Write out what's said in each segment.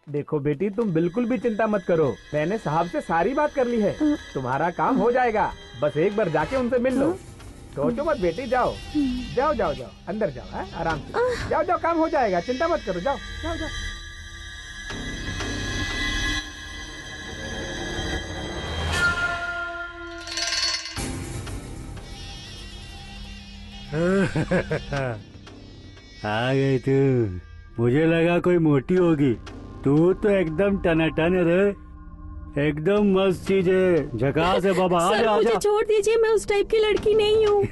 देखो बेटी, तुम बिल्कुल भी चिंता मत करो, मैंने साहब से सारी बात कर ली है। तुम्हारा काम हो जाएगा, बस एक बार जाके उनसे मिल लो। सोचो मत बेटी, जाओ जाओ जाओ जाओ, अंदर जाओ, है आराम से जाओ जाओ, काम हो जाएगा, चिंता मत करो, जाओ जाओ जाओ। आ गई तू। मुझे लगा कोई मोटी होगी, तू तो एकदम टनाटन है रे, एकदम मस्त चीज है, झकास है बाबा। सर, मुझे छोड़ दीजिए, मैं उस टाइप की लड़की नहीं हूँ।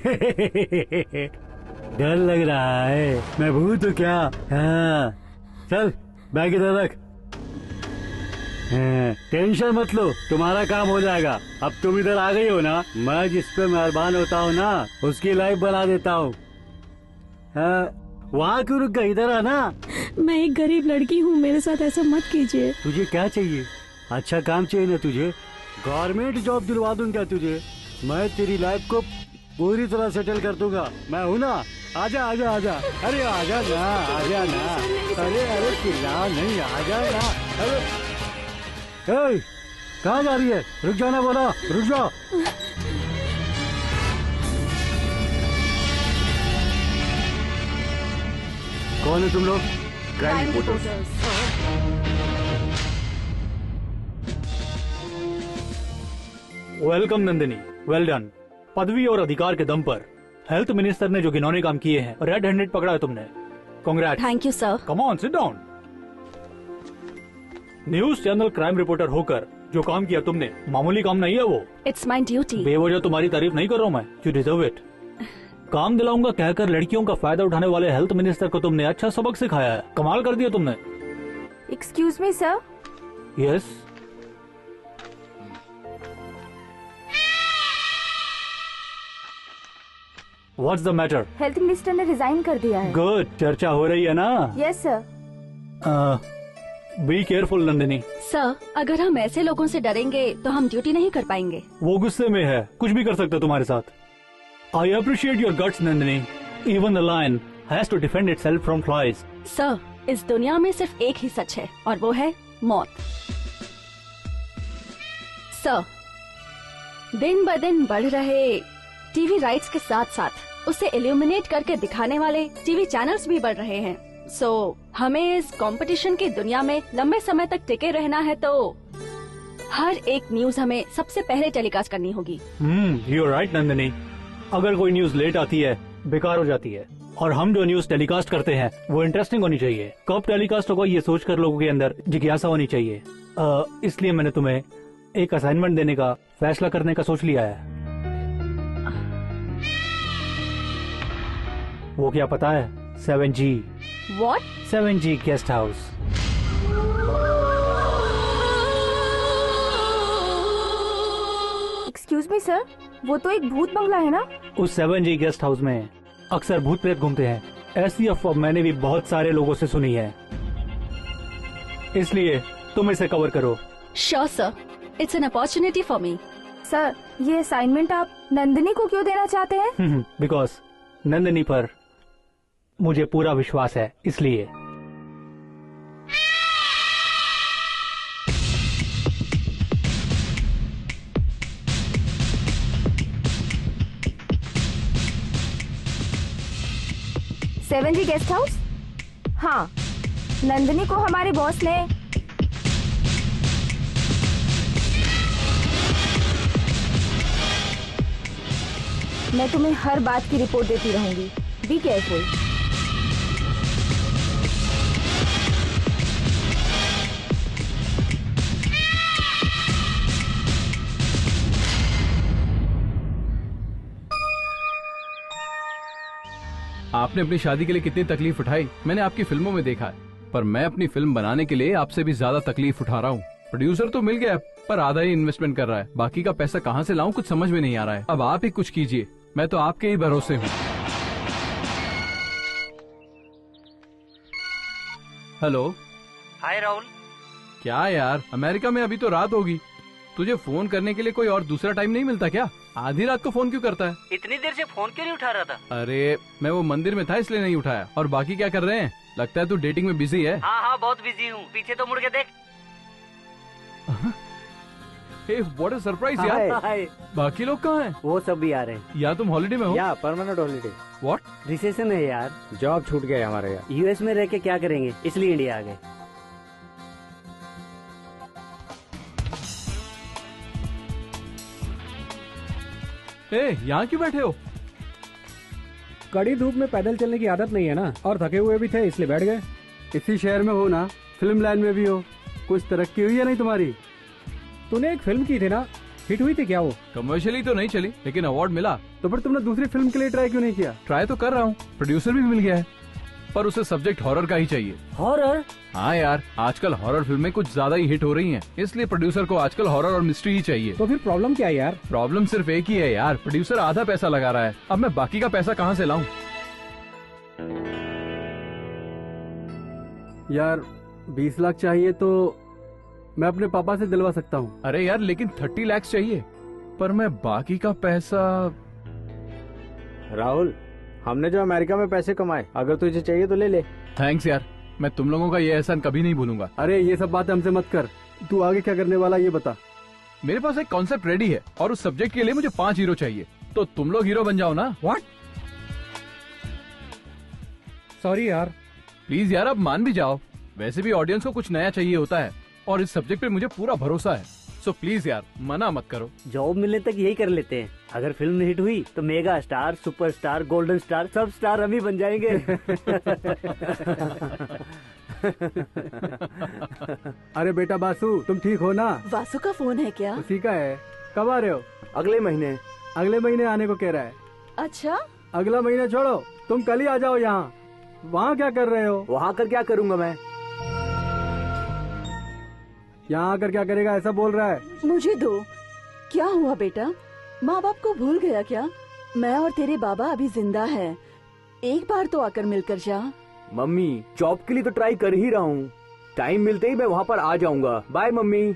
डर लग रहा है, मैं भूत हूँ क्या? हाँ, चल बैग इधर रख। टेंशन मत लो, तुम्हारा काम हो जाएगा। अब तुम इधर आ गई हो ना, मैं जिस पे मेहरबान होता हूँ ना, उसकी लाइफ बना देता हूँ। वहाँ क्यों रुक गई, इधर आना। मैं एक गरीब लड़की हूँ, मेरे साथ ऐसा मत कीजिए। तुझे क्या चाहिए? अच्छा काम चाहिए ना तुझे? गवर्नमेंट जॉब दिलवा दूँ क्या तुझे? मैं तेरी लाइफ को पूरी तरह सेटल कर दूंगा, मैं हूँ ना। आजा आजा आजा, अरे आजा ना, आजा ना, अरे अरे चिल्ला नहीं, आजा ना। अरे कहाँ जा रही है? रुक जाना बोला, रुक जाओ। कौन है तुम लोग? Crime reporters. Welcome Nandini, well done. पदवी और अधिकार के दम पर हेल्थ मिनिस्टर ने जो घिनौने काम किए हैं, रेड हैंडेड पकड़ा है तुमने। कांग्रेट। Thank you sir. Come on, sit down. News channel crime reporter होकर जो काम किया तुमने, मामूली काम नहीं है वो। It's my duty. बेवजह तुम्हारी तारीफ नहीं कर रहा हूँ मैं, यू डिजर्व इट। काम दिलाऊंगा कहकर लड़कियों का फायदा उठाने वाले हेल्थ मिनिस्टर को तुमने अच्छा सबक सिखाया है, कमाल कर दिया तुमने। Excuse me sir. Yes. What's the matter? Health minister ने रिजाइन कर दिया है। गुड, चर्चा हो रही है ना? Yes sir. Be careful Nandini. Sir, अगर हम ऐसे लोगों से डरेंगे तो हम ड्यूटी नहीं कर पाएंगे। वो गुस्से में है, कुछ भी कर सकता है तुम्हारे साथ। I appreciate your guts Nandini. Even the lion has to defend itself from flies. Sir, इस दुनिया में सिर्फ एक ही सच है और वो है मौत। सर, दिन ब दिन बढ़ रहे टीवी राइट्स के साथ साथ उसे इल्यूमिनेट करके दिखाने वाले टीवी चैनल्स भी बढ़ रहे हैं। सो हमें इस कंपटीशन की दुनिया में लंबे समय तक टिके रहना है तो हर एक न्यूज हमें सबसे पहले टेलीकास्ट करनी होगी। You are right Nandini. अगर कोई न्यूज लेट आती है, बेकार हो जाती है। और हम जो न्यूज टेलीकास्ट करते हैं वो इंटरेस्टिंग होनी चाहिए। कब टेलीकास्ट होगा ये सोचकर लोगों के अंदर जिज्ञासा होनी चाहिए। इसलिए मैंने तुम्हें एक असाइनमेंट देने का फैसला करने का सोच लिया है। वो क्या पता है? 7G। What? 7G guest house. Excuse me sir, वो तो एक भूत बंगला है ना? उस 7G गेस्ट हाउस में अक्सर भूत प्रेत घूमते हैं। ऐसी अफवाह मैंने भी बहुत सारे लोगों से सुनी है, इसलिए तुम इसे कवर करो। Sure sir, it's an opportunity for me. Sir, ये असाइनमेंट आप नंदिनी को क्यों देना चाहते हैं? बिकॉज नंदिनी पर मुझे पूरा विश्वास है, इसलिए। सेवन जी गेस्ट हाउस? हाँ, नंदिनी को हमारे बॉस ने मैं तुम्हें हर बात की रिपोर्ट देती रहूंगी। Be careful. आपने अपनी शादी के लिए कितनी तकलीफ उठाई मैंने आपकी फिल्मों में देखा है, पर मैं अपनी फिल्म बनाने के लिए आपसे भी ज्यादा तकलीफ उठा रहा हूँ। प्रोड्यूसर तो मिल गया पर आधा ही इन्वेस्टमेंट कर रहा है, बाकी का पैसा कहाँ से लाऊं कुछ समझ में नहीं आ रहा है। अब आप ही कुछ कीजिए, मैं तो आपके ही भरोसे हूँ। हेलो। हाय राहुल। क्या यार, अमेरिका में अभी तो रात होगी, तुझे फोन करने के लिए कोई और दूसरा टाइम नहीं मिलता क्या? आधी रात को फोन क्यों करता है? इतनी देर से फोन क्यों नहीं उठा रहा था? अरे मैं वो मंदिर में था इसलिए नहीं उठाया। और बाकी क्या कर रहे हैं? लगता है तू डेटिंग में बिजी है। हाँ हाँ बहुत बिजी हूँ, पीछे तो मुड़ के देख। हे व्हाट अ सरप्राइज यार। हाय, बाकी लोग कहाँ हैं? वो सब भी आ रहे हैं। या तुम हॉलिडे में हो? या परमानेंट हॉलीडे। व्हाट? रिसेशन है यार, जॉब छूट गया हमारे यहाँ। यूएस में रह के क्या करेंगे, इसलिए इंडिया आ गए। ए, यहाँ क्यों बैठे हो? कड़ी धूप में पैदल चलने की आदत नहीं है ना, और थके हुए भी थे इसलिए बैठ गए। इसी शहर में हो ना, फिल्म लाइन में भी हो, कुछ तरक्की हुई है नहीं तुम्हारी? तूने एक फिल्म की थी ना, हिट हुई थी क्या वो? कमर्शियली तो नहीं चली, लेकिन अवार्ड मिला। तो फिर तुमने दूसरी फिल्म के लिए ट्राई क्यों नहीं किया? ट्राई तो कर रहा हूँ, प्रोड्यूसर भी मिल गया है, पर उसे सब्जेक्ट हॉरर का ही चाहिए। हॉरर? हाँ यार, आजकल हॉरर फिल्में कुछ ज्यादा ही हिट हो रही हैं, इसलिए प्रोड्यूसर को आजकल हॉरर और मिस्ट्री ही चाहिए। तो फिर प्रॉब्लम क्या है यार? प्रॉब्लम सिर्फ एक ही है यार, प्रोड्यूसर आधा पैसा लगा रहा है, अब मैं बाकी का पैसा कहाँ से लाऊं? यार 20 लाख चाहिए तो मैं अपने पापा से दिलवा सकता हूँ। अरे यार लेकिन 30 लाख चाहिए, पर मैं बाकी का पैसा। राहुल, हमने जो अमेरिका में पैसे कमाए, अगर तुझे चाहिए तो ले ले। थैंक्स यार, मैं तुम लोगों का ये एहसान कभी नहीं भूलूंगा। अरे ये सब बातें हमसे मत कर, तू आगे क्या करने वाला ये बता। मेरे पास एक कॉन्सेप्ट रेडी है और उस सब्जेक्ट के लिए मुझे 5 हीरो चाहिए, तो तुम लोग हीरो बन जाओ ना। व्हाट? सॉरी यार। प्लीज यार, अब मान भी जाओ, वैसे भी ऑडियंस को कुछ नया चाहिए होता है और इस सब्जेक्ट पे मुझे पूरा भरोसा है, सो प्लीज यार मना मत करो। जॉब मिलने तक यही कर लेते हैं, अगर फिल्म हिट हुई तो mega star, super star, golden star, सब स्टार हम ही बन जाएंगे। अरे बेटा बासु, तुम ठीक हो ना? वासु का फोन है क्या? उसी का है। कब आ रहे हो? अगले महीने। अगले महीने आने को कह रहा है। अच्छा, अगला महीना छोड़ो, तुम कल ही आ जाओ यहाँ। वहाँ क्या कर रहे हो? वहाँ कर क्या करूँगा मैं? यहाँ आकर क्या करेगा ऐसा बोल रहा है। मुझे दो। क्या हुआ बेटा, माँ बाप को भूल गया क्या? मैं और तेरे बाबा अभी जिंदा है, एक बार तो आकर मिलकर जा। मम्मी, जॉब के लिए तो ट्राई कर ही रहा हूँ, टाइम मिलते ही मैं वहाँ पर आ जाऊंगा। Bye mummy.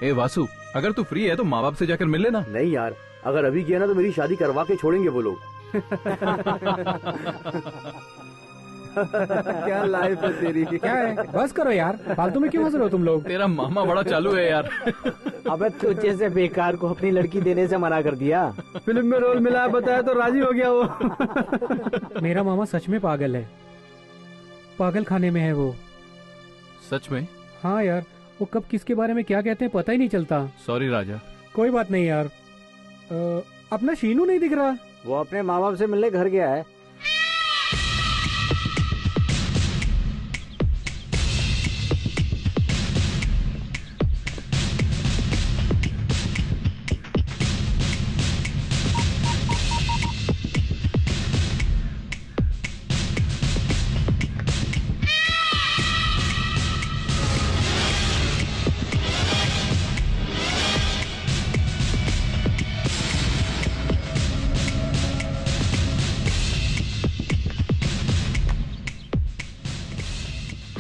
ए वासु, अगर तू फ्री है तो माँ बाप से जाकर मिल लेना। नहीं यार, अगर अभी किया ना तो मेरी शादी करवा के छोड़ेंगे वो लोग। क्या लाइफ है तेरी। क्या है, बस करो यार, फालतू में क्यों हंस रहे हो तुम लोग? तेरा मामा बड़ा चालू है यार। अबे तू जैसे बेकार को अपनी लड़की देने से मना कर दिया। फिल्म में रोल मिला बताया तो राजी हो गया वो। मेरा मामा सच में पागल है, पागल खाने में है वो। सच में? हाँ यार, वो कब किसके बारे में क्या कहते हैं पता ही नहीं चलता। सॉरी राजा। कोई बात नहीं यार। अपना शीनू नहीं दिख रहा। वो अपने माँ बाप से मिलने घर गया है।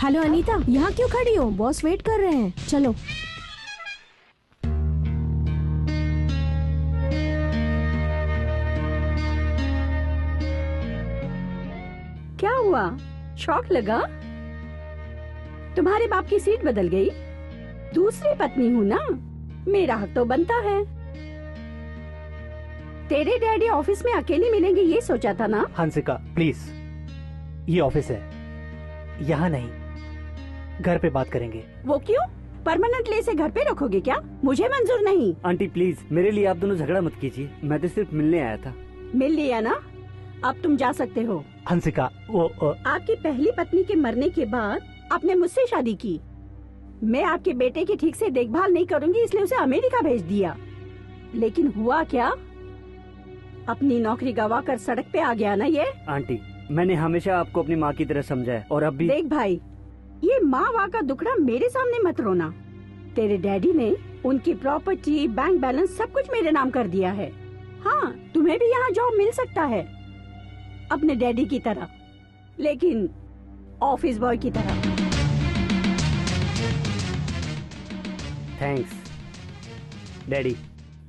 हेलो अनीता, यहाँ क्यों खड़ी हो? बॉस वेट कर रहे हैं, चलो। क्या हुआ, शौक लगा? तुम्हारे बाप की सीट बदल गई? दूसरी पत्नी हूँ ना, मेरा हक तो बनता है। तेरे डैडी ऑफिस में अकेले मिलेंगे ये सोचा था ना? हंसिका प्लीज, ये ऑफिस है, यहाँ नहीं, घर पे बात करेंगे। वो क्यों? परमानेंटली इसे घर पे रखोगे क्या? मुझे मंजूर नहीं। आंटी प्लीज, मेरे लिए आप दोनों झगड़ा मत कीजिए, मैं तो सिर्फ मिलने आया था। मिल लिया ना, अब तुम जा सकते हो। हंसिका वो आपकी पहली पत्नी के मरने के बाद आपने मुझसे शादी की। मैं आपके बेटे की ठीक से देखभाल नहीं करूंगी इसलिए उसे अमेरिका भेज दिया। लेकिन हुआ क्या, अपनी नौकरी गवा कर सड़क पे आ गया ना ये। आंटी, मैंने हमेशा आपको अपनी माँ की तरह समझा है और अब भी। देख भाई, ये माँ वाँ का दुखड़ा मेरे सामने मत रोना। तेरे डैडी ने उनकी प्रॉपर्टी, बैंक बैलेंस सब कुछ मेरे नाम कर दिया है। हाँ, तुम्हें भी यहाँ जॉब मिल सकता है अपने डैडी की तरह, लेकिन ऑफिस बॉय की तरह। थैंक्स डैडी,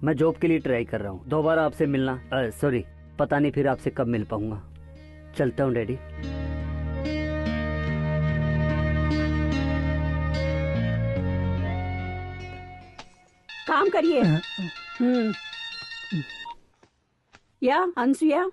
मैं जॉब के लिए ट्राई कर रहा हूँ, दोबारा आपसे मिलना सॉरी, पता नहीं फिर आपसे कब मिल पाऊंगा। चलता हूँ डैडी। काम करिए। या अनसुया,